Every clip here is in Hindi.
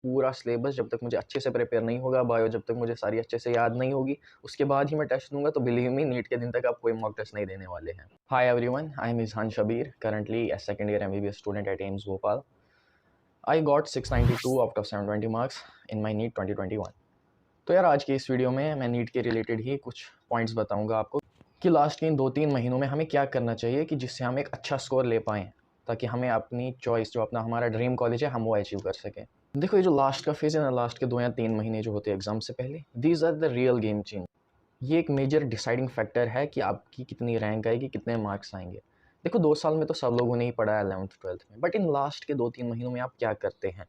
पूरा सिलेबस जब तक मुझे अच्छे से प्रिपेयर नहीं होगा, बायो जब तक मुझे सारी अच्छे से याद नहीं होगी, उसके बाद ही मैं टेस्ट दूँगा, तो बिलीव मी नीट के दिन तक आप कोई मॉक टेस्ट नहीं देने वाले हैं। Hi everyone, I am Izhan Shabir, currently a second year MBBS student at AIIMS Bhopal. I got 692 out of 720 marks in my NEET 2021. तो यार आज की इस वीडियो में मैं नीट के रिलेटेड ही कुछ पॉइंट्स बताऊंगा आपको कि लास्ट के इन 2-3 महीनों में हमें क्या करना चाहिए कि जिससे हम एक अच्छा स्कोर ले पाएँ, ताकि हमें अपनी चॉइस जो अपना हमारा ड्रीम कॉलेज है हम वो अचीव कर सकें। देखो ये जो लास्ट का फेज़ है ना, लास्ट के 2 या 3 महीने जो होते हैं एग्ज़ाम से पहले, these are the real game change. ये एक मेजर डिसाइडिंग फैक्टर है कि आपकी कितनी रैंक आएगी, कितने मार्क्स आएँगे। देखो 2 साल में तो सब लोगों ने ही पढ़ा है 11th-12th में, बट इन लास्ट के 2-3 महीनों में आप क्या करते हैं,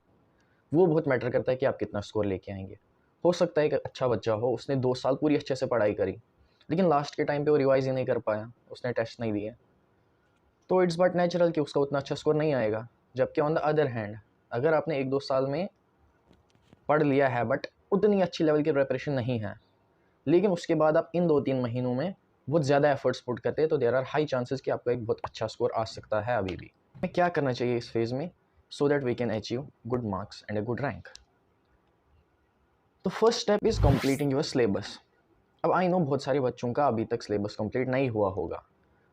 वो बहुत मैटर करता है कि आप कितना स्कोर लेके आएँगे। हो सकता है एक अच्छा बच्चा हो, उसने 2 साल पूरी अच्छे से पढ़ाई करी, लेकिन लास्ट के टाइम पे वो रिवाइज़ ही नहीं कर पाया, उसने टेस्ट नहीं दिए, तो इट्स बट नेचुरल कि उसका उतना अच्छा स्कोर नहीं आएगा। जबकि ऑन द अदर हैंड, अगर आपने 1-2 साल में पढ़ लिया है बट उतनी अच्छी लेवल की प्रिपरेशन नहीं है, लेकिन उसके बाद आप इन 2-3 महीनों में बहुत ज़्यादा एफर्ट्स पुट करते हैं, तो देयर आर हाई चांसेस कि आपका एक बहुत अच्छा स्कोर आ सकता है अभी भी। हमें क्या करना चाहिए इस फेज़ में so that we can achieve good marks and a good rank? तो first step is completing your syllabus. अब आई नो बहुत सारे बच्चों का अभी तक सिलेबस कंप्लीट नहीं हुआ होगा,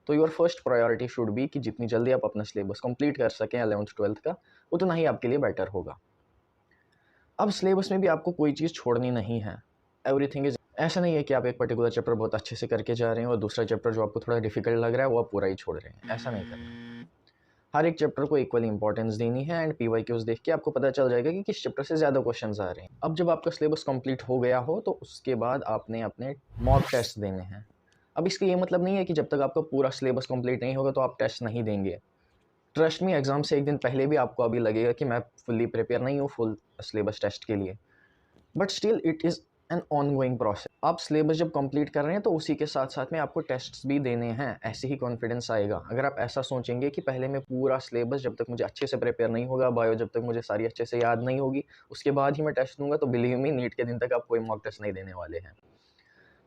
तो your first priority should be कि जितनी जल्दी आप अपना सिलेबस कंप्लीट कर सकें 11th-12th का, उतना ही आपके लिए बेटर होगा। अब सिलेबस में भी आपको कोई चीज़ छोड़नी नहीं है, एवरीथिंग इज़, ऐसा नहीं है कि आप एक पर्टिकुलर चैप्टर बहुत अच्छे से करके जा रहे हैं और दूसरा चैप्टर जो आपको थोड़ा डिफिकल्ट लग रहा है वो आप पूरा ही छोड़ रहे हैं, ऐसा नहीं करना। हर एक चैप्टर को इक्वली इंपॉर्टेंस देनी है एंड पीवाईक्यूज देख के आपको पता चल जाएगा कि किस चैप्टर से ज़्यादा क्वेश्चंस आ रहे हैं। अब जब आपका सिलेबस कंप्लीट हो गया हो तो उसके बाद आपने अपने मॉक टेस्ट देने हैं। अब इसका ये मतलब नहीं है कि जब तक आपका पूरा सिलेबस कंप्लीट नहीं होगा तो आप टेस्ट नहीं देंगे। ट्रस्ट मी, एग्जाम से एक दिन पहले भी आपको अभी लगेगा कि मैं फुल्ली प्रिपेयर नहीं हूँ फुल सिलेबस टेस्ट के लिए, but still it is an on going process. आप सिलेबस जब कंप्लीट कर रहे हैं तो उसी के साथ साथ में आपको टेस्ट्स भी देने हैं, ऐसे ही कॉन्फिडेंस आएगा। अगर आप ऐसा सोचेंगे कि पहले मैं पूरा सिलेबस जब तक मुझे अच्छे से प्रिपेयर नहीं होगा, बायो जब तक मुझे सारी अच्छे से याद नहीं होगी, उसके बाद ही मैं टेस्ट दूंगा, तो बिलीव मी नीट के दिन तक आप कोई मॉक टेस्ट नहीं देने वाले हैं।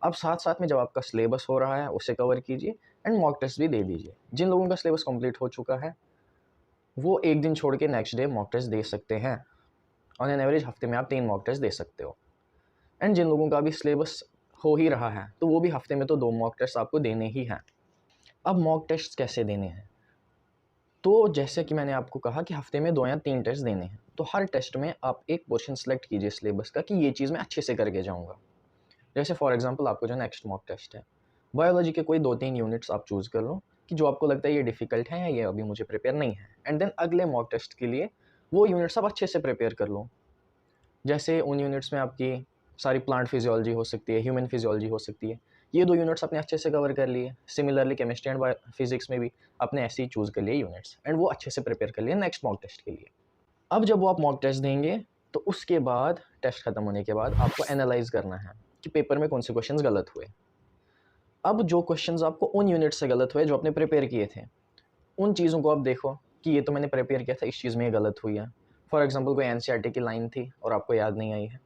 अब साथ साथ में जब आपका सिलेबस हो रहा है उसे कवर कीजिए एंड मॉक टेस्ट भी दे दीजिए। जिन लोगों का सिलेबस कंप्लीट हो चुका है वो एक दिन छोड़ के नेक्स्ट डे मॉक टेस्ट दे सकते हैं। ऑन एन एवरेज हफ्ते में आप 3 मॉक टेस्ट दे सकते हो। एंड जिन लोगों का भी सिलेबस हो ही रहा है तो वो भी हफ्ते में तो 2 मॉक टेस्ट आपको देने ही हैं। अब मॉक टेस्ट कैसे देने हैं? तो जैसे कि मैंने आपको कहा कि हफ्ते में 2 या 3 टेस्ट देने हैं, तो हर टेस्ट में आप एक पोर्शन सेलेक्ट कीजिए सिलेबस का कि ये चीज़ मैं अच्छे से करके जाऊँगा। जैसे फॉर एग्जांपल आपको जो नेक्स्ट मॉक टेस्ट है, बायोलॉजी के कोई 2-3 यूनिट्स आप चूज़ कर लो कि जो आपको लगता है ये डिफ़िकल्ट है या ये अभी मुझे प्रिपेयर नहीं है, एंड देन अगले मॉक टेस्ट के लिए वो यूनिट्स आप अच्छे से प्रिपेयर कर लो। जैसे उन यूनिट्स में आपकी सारी प्लांट फिजियोलॉजी हो सकती है, ह्यूमन फिजियोलॉजी हो सकती है, ये 2 यूनिट्स आपने अच्छे से कवर कर लिए। सिमिलरली केमिस्ट्री एंड फिजिक्स में भी आपने ऐसे ही चूज़ कर लिए यूनिट्स एंड वो अच्छे से प्रिपेयर कर लिए नेक्स्ट मॉक टेस्ट के लिए। अब जब वो आप मॉक टेस्ट देंगे तो उसके बाद टेस्ट खत्म होने के बाद आपको एनालाइज करना है कि पेपर में कौन से क्वेश्चंस गलत हुए। अब जो क्वेश्चंस आपको उन यूनिट से गलत हुए जो आपने प्रिपेयर किए थे, उन चीज़ों को आप देखो कि ये तो मैंने प्रिपेयर किया था, इस चीज़ में ये गलत हुई है। फॉर एग्जांपल कोई एनसीईआरटी की लाइन थी और आपको याद नहीं आई है,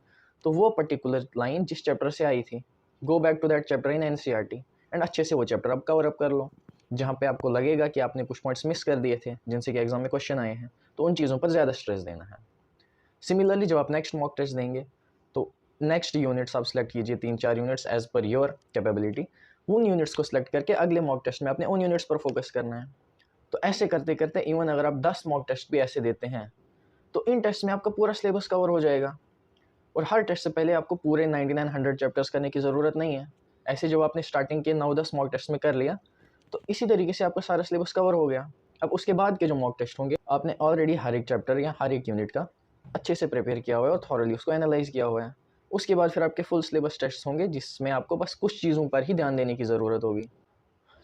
तो वो पर्टिकुलर लाइन जिस चैप्टर से आई थी, go back to that chapter in NCERT and अच्छे से वो चैप्टर आप कवर अप कर लो। जहाँ पे आपको लगेगा कि आपने कुछ पॉइंट्स मिस कर दिए थे जिनसे कि एग्जाम में क्वेश्चन आए हैं, तो उन चीज़ों पर ज़्यादा स्ट्रेस देना है। सिमिलरली जब आप नेक्स्ट मॉक टेस्ट देंगे तो नेक्स्ट यूनिट्स आप सेलेक्ट कीजिए, 3-4 units as per your capability. उन यूनिट्स को सेलेक्ट करके अगले मॉक टेस्ट में आपने उन यूनिट्स पर फोकस करना है। तो ऐसे करते करते इवन अगर आप 10 मॉक टेस्ट भी ऐसे देते हैं तो इन टेस्ट में आपका पूरा सिलेबस कवर हो जाएगा। और हर टेस्ट से पहले आपको पूरे 99-100 चैप्टर्स करने की ज़रूरत नहीं है। ऐसे जब आपने स्टार्टिंग के 9-10 मॉक टेस्ट में कर लिया तो इसी तरीके से आपका सारा सिलेबस कवर हो गया। अब उसके बाद के जो मॉक टेस्ट होंगे आपने ऑलरेडी हर एक चैप्टर या हर एक यूनिट का अच्छे से प्रिपेयर किया हुआ है और थॉरली उसको एनालाइज किया हुआ है। उसके बाद फिर आपके फुल सिलेबस टेस्ट होंगे जिसमें आपको बस कुछ चीज़ों पर ही ध्यान देने की ज़रूरत होगी।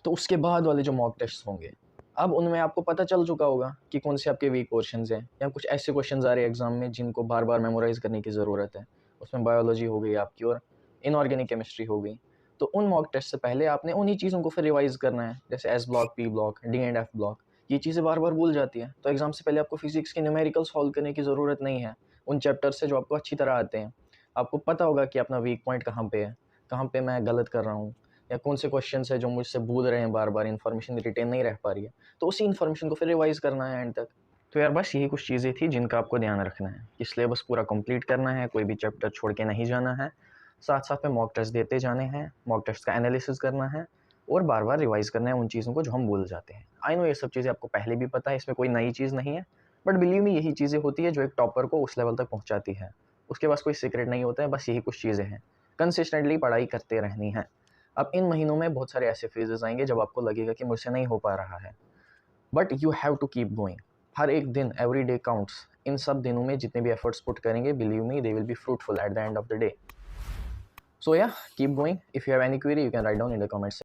तो उसके बाद वाले जो मॉक टेस्ट होंगे, अब उनमें आपको पता चल चुका होगा कि कौन से आपके वीक पोर्शंस हैं या कुछ ऐसे क्वेश्चंस आ रहे हैं एग्जाम में जिनको बार बार मेमोराइज करने की ज़रूरत है। उसमें बायोलॉजी हो गई आपकी और इनऑर्गेनिक केमिस्ट्री हो गई। तो उन मॉक टेस्ट से पहले आपने उन्हीं चीज़ों को फिर रिवाइज करना है, जैसे S block, P block, D and F block. ये चीज़ें बार बार भूल जाती हैं, तो एग्जाम से पहले आपको फिजिक्स के न्यूमेरिकल सॉल्व करने की ज़रूरत नहीं है उन चैप्टर से जो आपको अच्छी तरह आते हैं। आपको पता होगा कि अपना वीक पॉइंट कहाँ पे है, कहाँ पे मैं गलत कर रहा हूँ, या कौन से क्वेश्चंस है जो मुझसे भूल रहे हैं, बार बार इन्फॉर्मेशन रिटेन नहीं रह पा रही है, तो उसी इन्फॉर्मेशन को फिर रिवाइज करना है एंड तक। तो यार बस यही कुछ चीज़ें थी जिनका आपको ध्यान रखना है कि सिलेबस पूरा कंप्लीट करना है, कोई भी चैप्टर छोड़ के नहीं जाना है, साथ साथ में मॉक टेस्ट देते जाने हैं, मॉक टेस्ट का एनालिसिस करना है और बार बार रिवाइज करना है उन चीज़ों को जो हम भूल जाते हैं। आई नो ये सब चीज़ें आपको पहले भी पता है, इसमें कोई नई चीज़ नहीं है, बट बिलीव मी यही चीज़ें होती है जो एक टॉपर को उस लेवल तक पहुँचाती है। उसके पास कोई सीक्रेट नहीं होता है, बस यही कुछ चीज़ें हैं। कंसिस्टेंटली पढ़ाई करते रहनी है। अब इन महीनों में बहुत सारे ऐसे फेजेस आएंगे जब आपको लगेगा कि मुझसे नहीं हो पा रहा है, but you have to keep going. हर एक दिन, एवरी डे काउंट्स। इन सब दिनों में जितने भी एफर्ट्स पुट करेंगे, believe me they will be fruitful at the end of the day. So yeah, keep going. If you have any query, you can write down in the comments.